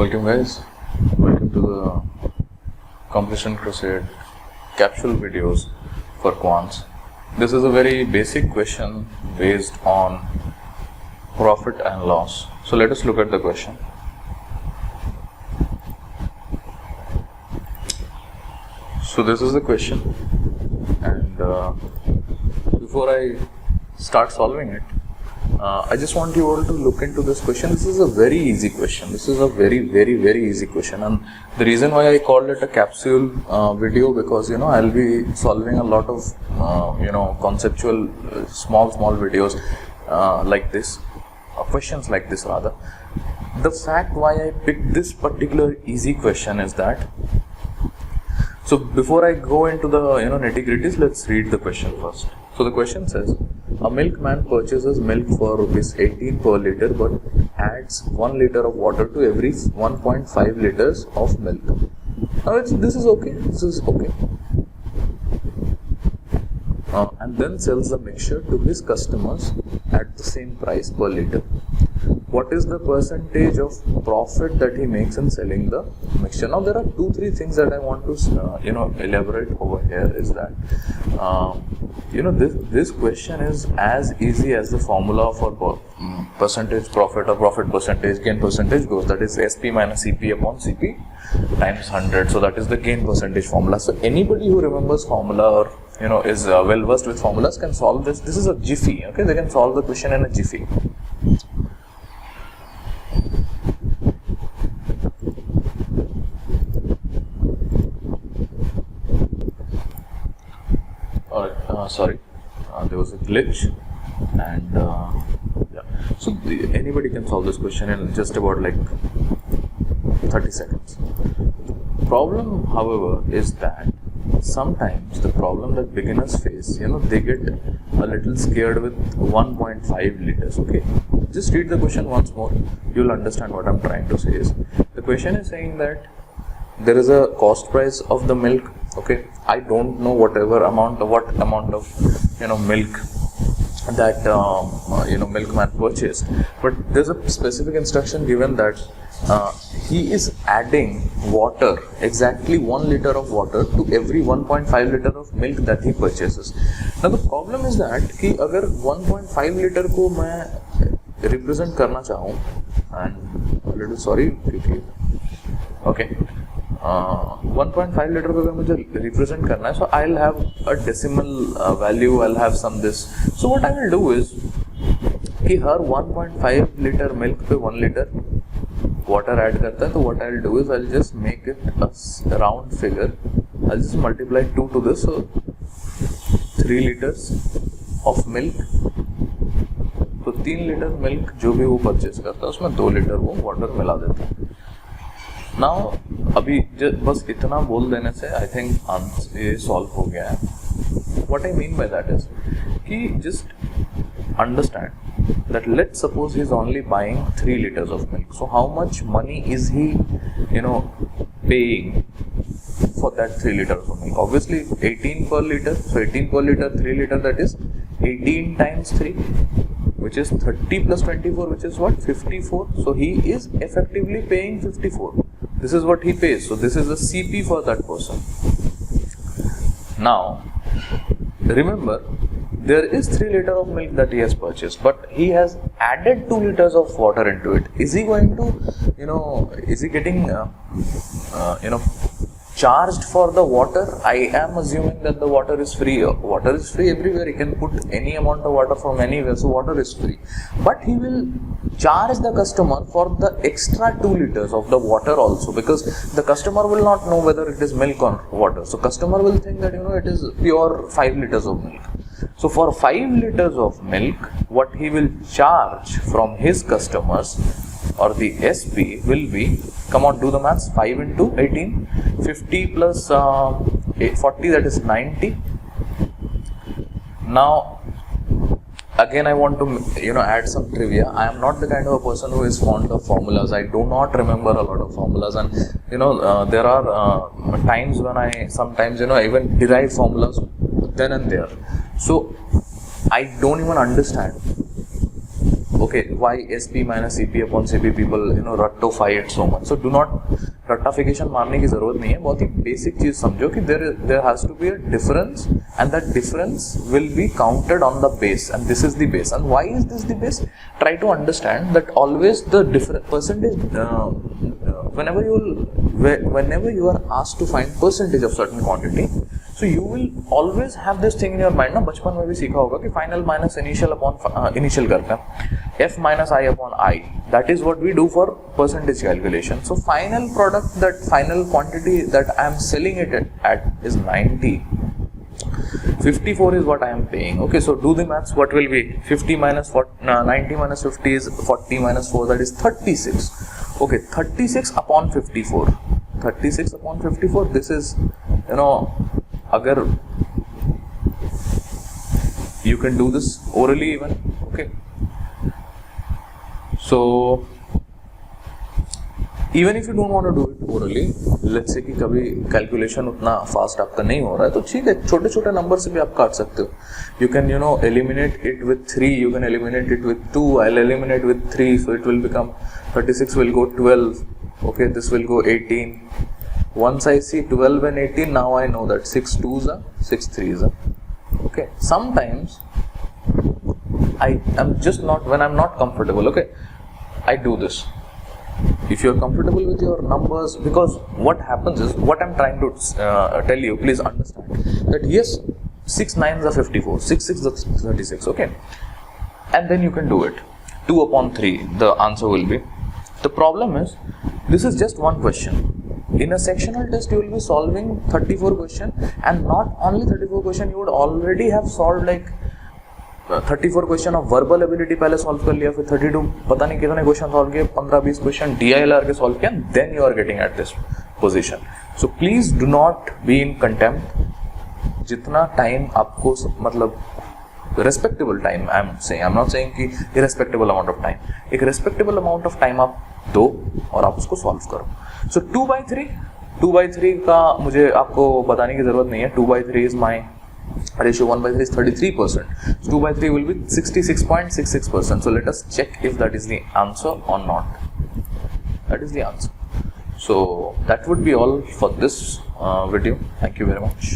Welcome guys, welcome to the Completion Crusade capsule videos for quants. This is a very basic question based on profit and loss. So let us look at the question. So this is the question, and before I start solving it, I just want you all to look into this question. This is a very easy question. This is a very easy question, and the reason why I called it a capsule video, because I'll be solving a lot of conceptual small videos like this, questions like this rather. The fact why I picked this particular easy question is that, so before I go into the nitty-gritties, let's read the question first. So the question says, a milkman purchases milk for rupees 18 per liter but adds 1 liter of water to every 1.5 liters of milk. Now this is okay. And then sells the mixture to his customers at the same price per liter. What is the percentage of profit that he makes in selling the mixture? Now there are 2-3 things that I want to elaborate over here. Is that this question is as easy as the formula for percentage profit or profit percentage, gain percentage goes. That is SP minus CP upon CP times 100. So that is the gain percentage formula. So anybody who remembers formula or is well versed with formulas can solve this. This is a jiffy. Okay, they can solve the question in a jiffy. There was a glitch, and yeah. So anybody can solve this question in just about like 30 seconds. Problem, however, is that sometimes the problem that beginners face, they get a little scared with 1.5 liters. Okay, just read the question once more. You'll understand what I'm trying to say. Is the question is saying that there is a cost price of the milk. Okay, I don't know what amount of milk that milkman purchased, but there's a specific instruction given that he is adding water, exactly 1 liter of water to every 1.5 liter of milk that he purchases. Now the problem is that कि अगर 1.5 liter को मैं represent करना चाहूँ, and a little sorry क्योंकि okay 1.5 liter को अगर मुझे represent करना है, so I'll have a decimal value, I'll have some this. So what I will do is कि हर 1.5 liter milk पे 1 liter water add करता है, तो what I'll do is I'll just make it a round figure. I'll just multiply 2 to this, so 3 liters of milk. तो 3 liter milk जो भी वो purchase करता है उसमें 2 liter वो water मिला देता है. Now अभी बस इतना बोल देने से I think आंसर ये सॉल्व हो गया है. What I mean by that is कि just understand that let's suppose he is only buying 3 liters of milk. So how much money is he paying for that 3 liters of milk? Obviously 18 per liter. So 18 per liter, 3 liter, that is 18 times 3, which is 30 plus 24, which is what? 54. So he is effectively paying 54. This is what he pays. So this is the CP for that person. Now remember, there is 3 liter of milk that he has purchased, but he has added 2 liters of water into it. Is he going to, is he getting, charged for the water? I am assuming that the water is free. Water is free everywhere. He can put any amount of water from anywhere, so water is free. But he will charge the customer for the extra 2 liters of the water also, because the customer will not know whether it is milk or water. So customer will think that it is pure 5 liters of milk. So for 5 liters of milk, what he will charge from his customers or the SP will be, come on, do the maths, 5 into 18, 50 plus 40, that is 90. Now again I want to add some trivia. I am not the kind of a person who is fond of formulas. I do not remember a lot of formulas, and there are times when I sometimes even derive formulas then and there. So I don't even understand okay, why SP minus CP upon CP people ratify it so much. So do not रट्टाफिकेशन मारने की जरूरत नहीं है. बहुत ही basic चीज समझो कि there has to be a difference and that difference will be counted on the base and this is the base. And why is this the base? Try to understand that always the different percentage whenever you are asked to find percentage of certain quantity, so you will always have this thing in your mind. ना बचपन में भी सीखा होगा कि final minus initial upon initial करते हैं, f minus I upon I. That is what we do for percentage calculation. So final product, that final quantity that I am selling it at is 90. 54 is what I am paying. Okay, so do the maths. What will be 50 minus 90 minus 50 is 40 minus 4, that is 36. Okay, 36 upon 54. 36 upon 54. This is agar you can do this orally even. Okay, so even if you don't want to do it orally, let's say कि कभी calculation उतना fast आपका नहीं हो रहा है तो ठीक है, छोटे छोटे नंबर से भी आप काट सकते हो. You can eliminate it with 3, you can eliminate it with 2, I'll eliminate with 3, so it will become 36 will go 12, okay, this will go 18. Once I see 12 and 18, now I know that 6 2s are 6 3s are. Okay, sometimes I am just not, when I'm not comfortable, okay, I do this. If you're comfortable with your numbers, because what happens is, what I'm trying to tell you, please understand that yes, 6 9s are 54, 6 6 is 36, okay, and then you can do it. 2 upon 3, the answer will be. The problem is, this is just one question. In a sectional test, you will be solving 34 questions, and not only 34 questions, you would already have solved like 34 question of verbal ability पहले solve कर लिया, फिर 32 पता नहीं कितने question solve किए, 15-20 question DILR के solve किया, then you are getting at this position. So please do not be in contempt. जितना टाइम आपको मतलब respectable time, I am not saying कि इरेस्पेक्टेबल अमाउंट ऑफ टाइम, एक रेस्पेक्टेबल अमाउंट ऑफ टाइम आप दो और आप उसको सॉल्व करो. सो 2/3 का मुझे आपको बताने की जरूरत नहीं है. 2/3 is my ratio. 1/3 is 33%. So 2/3 will be 66.66%. So let us check if that is the answer or not. That is the answer. So that would be all for this video. Thank you very much.